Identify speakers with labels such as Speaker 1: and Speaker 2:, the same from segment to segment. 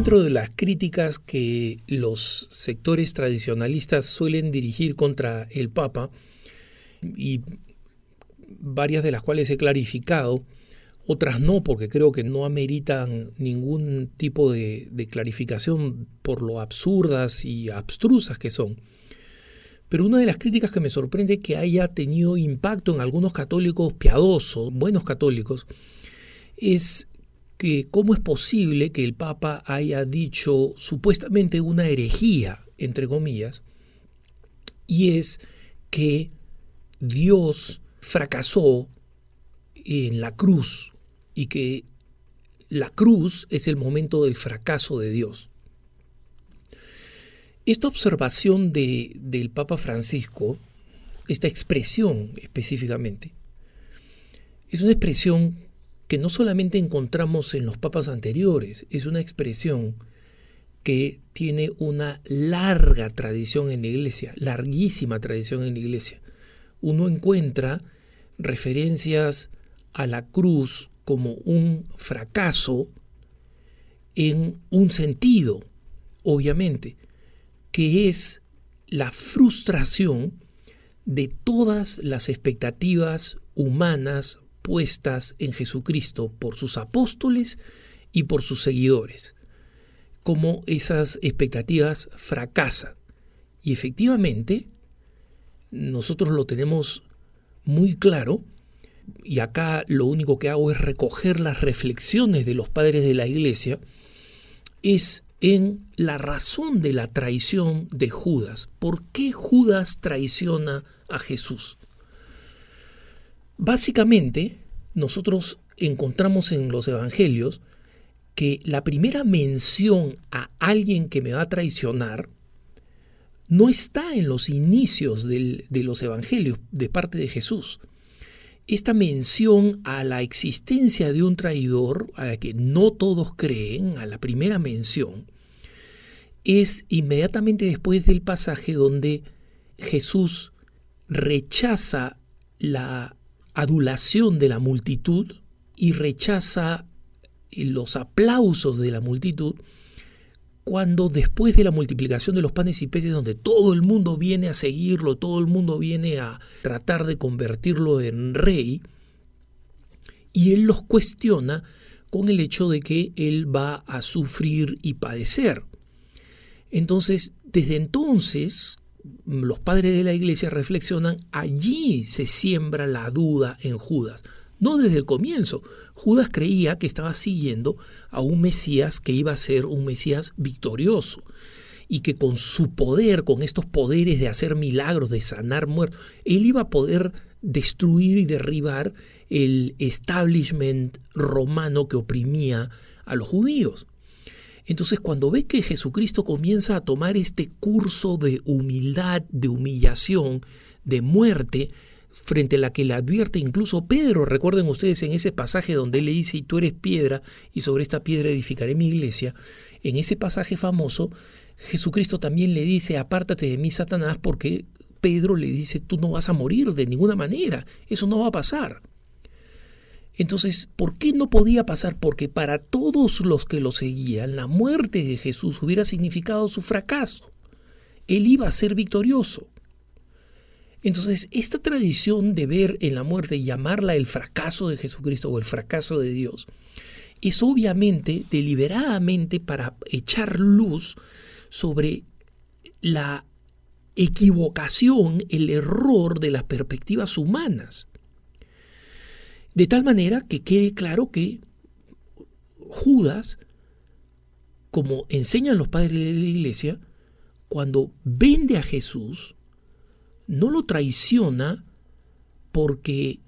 Speaker 1: Dentro de las críticas que los sectores tradicionalistas suelen dirigir contra el Papa, y varias de las cuales he clarificado, otras no, porque creo que no ameritan ningún tipo de clarificación por lo absurdas y abstrusas que son. Pero una de las críticas que me sorprende que haya tenido impacto en algunos católicos piadosos, buenos católicos, es que cómo es posible que el Papa haya dicho supuestamente una herejía, entre comillas, y es que Dios fracasó en la cruz y que la cruz es el momento del fracaso de Dios. Esta observación del Papa Francisco, esta expresión específicamente, es una expresión que no solamente encontramos en los papas anteriores, es una expresión que tiene una larga tradición en la Iglesia, larguísima tradición en la Iglesia. Uno encuentra referencias a la cruz como un fracaso en un sentido, obviamente, que es la frustración de todas las expectativas humanas puestas en Jesucristo por sus apóstoles y por sus seguidores, como esas expectativas fracasan. Y efectivamente, nosotros lo tenemos muy claro, y acá lo único que hago es recoger las reflexiones de los padres de la Iglesia, es en la razón de la traición de Judas. ¿Por qué Judas traiciona a Jesús? Básicamente, nosotros encontramos en los evangelios que la primera mención a alguien que me va a traicionar no está en los inicios de los evangelios de parte de Jesús. Esta mención a la existencia de un traidor, a la que no todos creen, a la primera mención, es inmediatamente después del pasaje donde Jesús rechaza la adulación de la multitud y rechaza los aplausos de la multitud, cuando después de la multiplicación de los panes y peces, donde todo el mundo viene a seguirlo, todo el mundo viene a tratar de convertirlo en rey, y él los cuestiona con el hecho de que él va a sufrir y padecer. Entonces, desde entonces, los padres de la Iglesia reflexionan, allí se siembra la duda en Judas. No desde el comienzo. Judas creía que estaba siguiendo a un Mesías que iba a ser un Mesías victorioso y que con su poder, con estos poderes de hacer milagros, de sanar muertos, él iba a poder destruir y derribar el establishment romano que oprimía a los judíos. Entonces, cuando ve que Jesucristo comienza a tomar este curso de humildad, de humillación, de muerte, frente a la que le advierte incluso Pedro, recuerden ustedes en ese pasaje donde él le dice, y tú eres piedra, y sobre esta piedra edificaré mi iglesia, en ese pasaje famoso, Jesucristo también le dice, apártate de mí, Satanás, porque Pedro le dice, tú no vas a morir de ninguna manera, eso no va a pasar. Entonces, ¿por qué no podía pasar? Porque para todos los que lo seguían, la muerte de Jesús hubiera significado su fracaso. Él iba a ser victorioso. Entonces, esta tradición de ver en la muerte y llamarla el fracaso de Jesucristo o el fracaso de Dios, es obviamente, deliberadamente, para echar luz sobre la equivocación, el error de las perspectivas humanas. De tal manera que quede claro que Judas, como enseñan los padres de la Iglesia, cuando vende a Jesús, no lo traiciona porque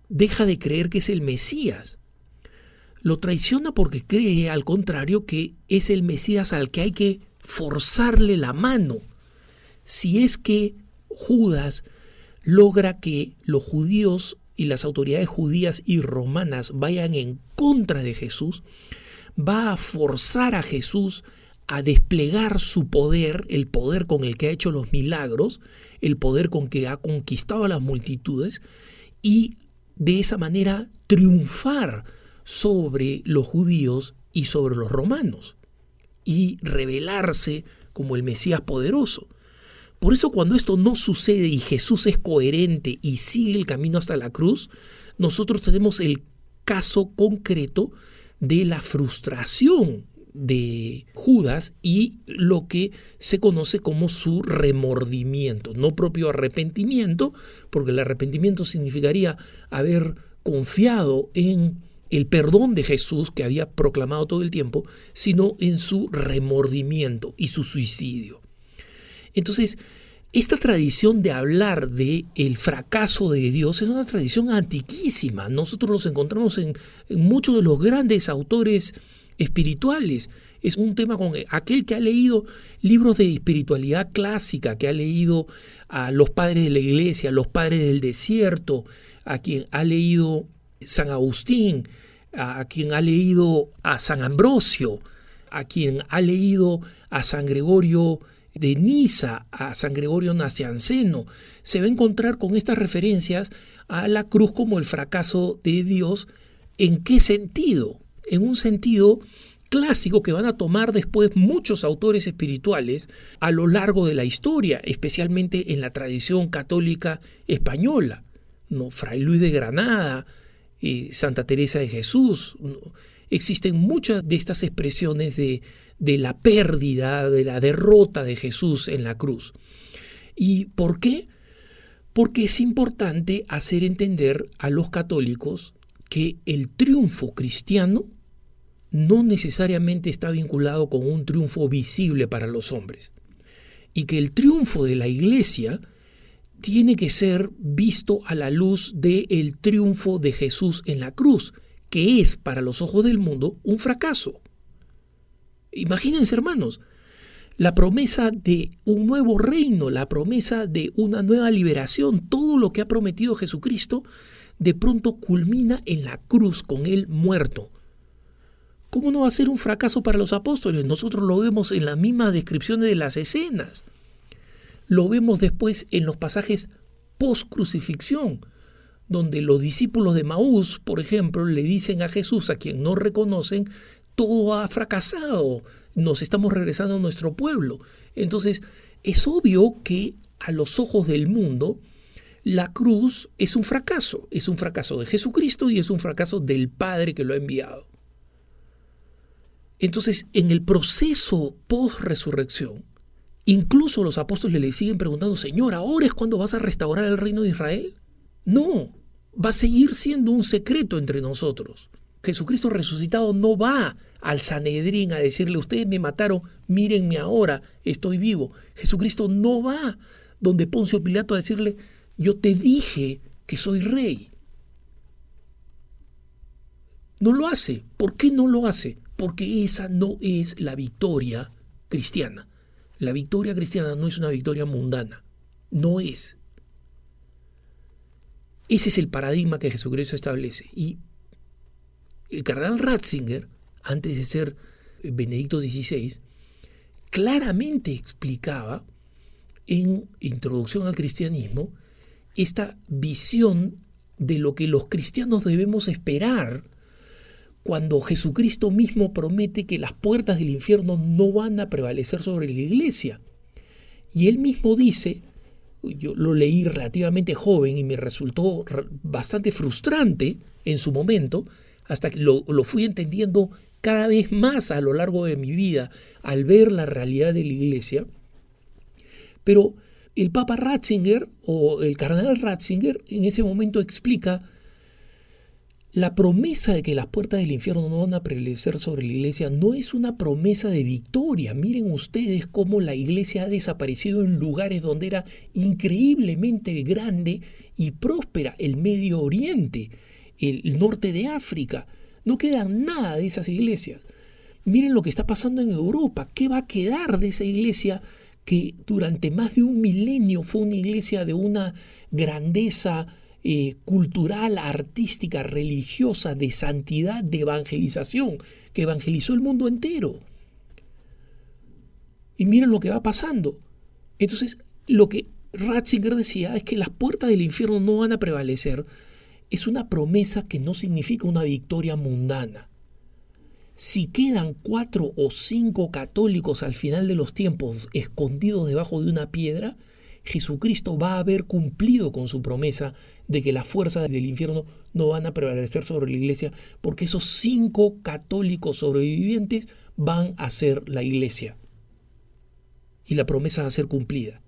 Speaker 1: deja de creer que es el Mesías. Lo traiciona porque cree, al contrario, que es el Mesías al que hay que forzarle la mano. Si es que Judas logra que los judíos y las autoridades judías y romanas vayan en contra de Jesús, va a forzar a Jesús a desplegar su poder, el poder con el que ha hecho los milagros, el poder con que ha conquistado a las multitudes, y de esa manera triunfar sobre los judíos y sobre los romanos, y revelarse como el Mesías poderoso. Por eso cuando esto no sucede y Jesús es coherente y sigue el camino hasta la cruz, nosotros tenemos el caso concreto de la frustración de Judas y lo que se conoce como su remordimiento, no propio arrepentimiento, porque el arrepentimiento significaría haber confiado en el perdón de Jesús que había proclamado todo el tiempo, sino en su remordimiento y su suicidio. Entonces, esta tradición de hablar de el fracaso de Dios es una tradición antiquísima. Nosotros los encontramos en muchos de los grandes autores espirituales. Es un tema con aquel que ha leído libros de espiritualidad clásica, que ha leído a los padres de la iglesia, a los padres del desierto, a quien ha leído San Agustín, a quien ha leído a San Ambrosio, a quien ha leído a San Gregorio de Niza, a San Gregorio Nacianceno, se va a encontrar con estas referencias a la cruz como el fracaso de Dios. ¿En qué sentido? En un sentido clásico que van a tomar después muchos autores espirituales a lo largo de la historia, especialmente en la tradición católica española, ¿no? Fray Luis de Granada, Santa Teresa de Jesús. ¿No? Existen muchas de estas expresiones de la pérdida, de la derrota de Jesús en la cruz. ¿Y por qué? Porque es importante hacer entender a los católicos que el triunfo cristiano no necesariamente está vinculado con un triunfo visible para los hombres, y que el triunfo de la Iglesia tiene que ser visto a la luz del triunfo de Jesús en la cruz, que es para los ojos del mundo un fracaso. Imagínense, hermanos, la promesa de un nuevo reino, la promesa de una nueva liberación, todo lo que ha prometido Jesucristo, de pronto culmina en la cruz con Él muerto. ¿Cómo no va a ser un fracaso para los apóstoles? Nosotros lo vemos en las mismas descripciones de las escenas. Lo vemos después en los pasajes post-crucifixión, donde los discípulos de Maús, por ejemplo, le dicen a Jesús, a quien no reconocen, todo ha fracasado, nos estamos regresando a nuestro pueblo. Entonces, es obvio que a los ojos del mundo, la cruz es un fracaso de Jesucristo y es un fracaso del Padre que lo ha enviado. Entonces, en el proceso post-resurrección, incluso los apóstoles le siguen preguntando, Señor, ¿ahora es cuando vas a restaurar el reino de Israel? No, va a seguir siendo un secreto entre nosotros. Jesucristo resucitado no va al Sanedrín a decirle, ustedes me mataron, mírenme ahora, estoy vivo. Jesucristo no va donde Poncio Pilato a decirle, yo te dije que soy rey. No lo hace. ¿Por qué no lo hace? Porque esa no es la victoria cristiana. La victoria cristiana no es una victoria mundana. No es. Ese es el paradigma que Jesucristo establece. Y el cardenal Ratzinger, antes de ser Benedicto XVI, claramente explicaba en Introducción al Cristianismo esta visión de lo que los cristianos debemos esperar cuando Jesucristo mismo promete que las puertas del infierno no van a prevalecer sobre la iglesia. Y él mismo dice, yo lo leí relativamente joven y me resultó bastante frustrante en su momento, hasta que lo fui entendiendo cada vez más a lo largo de mi vida al ver la realidad de la iglesia. Pero el Papa Ratzinger o el cardenal Ratzinger en ese momento explica la promesa de que las puertas del infierno no van a prevalecer sobre la iglesia no es una promesa de victoria. Miren ustedes cómo la iglesia ha desaparecido en lugares donde era increíblemente grande y próspera, el Medio Oriente, el norte de África. No queda nada de esas iglesias. Miren lo que está pasando en Europa. ¿Qué va a quedar de esa iglesia que durante más de un milenio fue una iglesia de una grandeza cultural, artística, religiosa, de santidad, de evangelización, que evangelizó el mundo entero? Y miren lo que va pasando. Entonces, lo que Ratzinger decía es que las puertas del infierno no van a prevalecer. Es una promesa que no significa una victoria mundana. si quedan 4 o 5 católicos al final de los tiempos escondidos debajo de una piedra, Jesucristo va a haber cumplido con su promesa de que las fuerzas del infierno no van a prevalecer sobre la iglesia, porque esos 5 católicos sobrevivientes van a ser la iglesia. Y la promesa va a ser cumplida.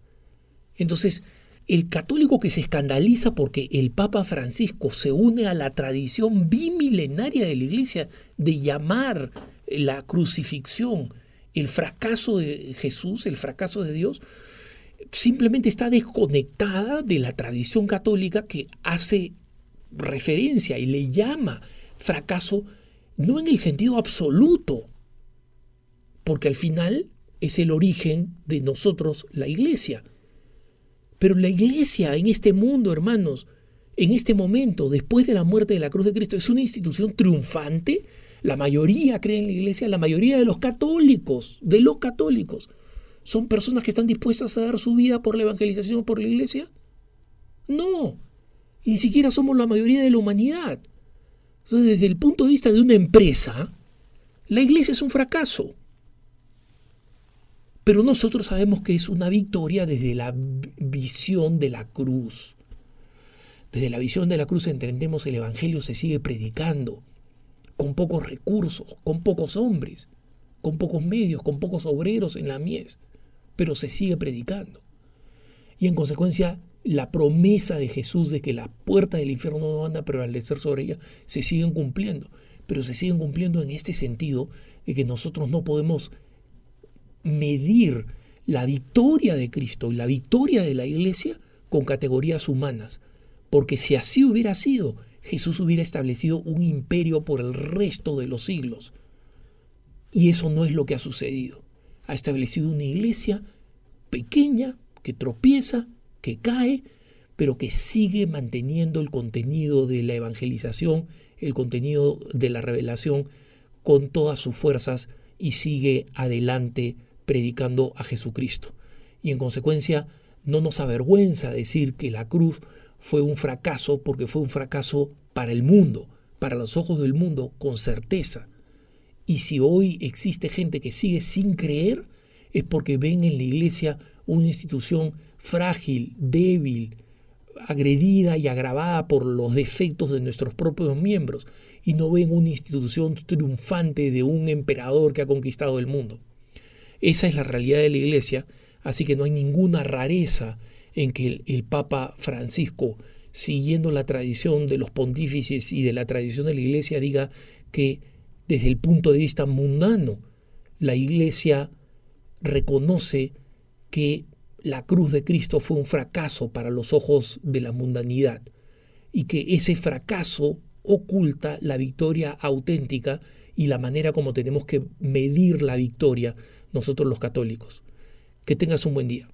Speaker 1: Entonces, el católico que se escandaliza porque el Papa Francisco se une a la tradición bimilenaria de la iglesia de llamar la crucifixión el fracaso de Jesús, el fracaso de Dios, simplemente está desconectada de la tradición católica que hace referencia y le llama fracaso no en el sentido absoluto, porque al final es el origen de nosotros, la iglesia. Pero la iglesia en este mundo, hermanos, en este momento, después de la muerte de la cruz de Cristo, es una institución triunfante. La mayoría cree en la iglesia, la mayoría de los católicos, ¿son personas que están dispuestas a dar su vida por la evangelización, por la iglesia? No, ni siquiera somos la mayoría de la humanidad. Entonces, desde el punto de vista de una empresa, la iglesia es un fracaso. Pero nosotros sabemos que es una victoria desde la visión de la cruz. Desde la visión de la cruz entendemos el evangelio se sigue predicando, con pocos recursos, con pocos hombres, con pocos medios, con pocos obreros en la mies, pero se sigue predicando. Y en consecuencia, la promesa de Jesús de que las puertas del infierno no van a prevalecer sobre ella, se siguen cumpliendo. Pero se siguen cumpliendo en este sentido de que nosotros no podemos medir la victoria de Cristo y la victoria de la iglesia con categorías humanas. Porque si así hubiera sido, Jesús hubiera establecido un imperio por el resto de los siglos. Y eso no es lo que ha sucedido. Ha establecido una iglesia pequeña, que tropieza, que cae, pero que sigue manteniendo el contenido de la evangelización, el contenido de la revelación con todas sus fuerzas y sigue adelante predicando a Jesucristo. Y en consecuencia no nos avergüenza decir que la cruz fue un fracaso, porque fue un fracaso para el mundo, para los ojos del mundo, con certeza. Y si hoy existe gente que sigue sin creer, es porque ven en la iglesia una institución frágil, débil, agredida y agravada por los defectos de nuestros propios miembros, y no ven una institución triunfante de un emperador que ha conquistado el mundo. Esa es la realidad de la iglesia, así que no hay ninguna rareza en que el Papa Francisco, siguiendo la tradición de los pontífices y de la tradición de la iglesia, diga que desde el punto de vista mundano, la iglesia reconoce que la cruz de Cristo fue un fracaso para los ojos de la mundanidad y que ese fracaso oculta la victoria auténtica y la manera como tenemos que medir la victoria nosotros los católicos. Que tengas un buen día.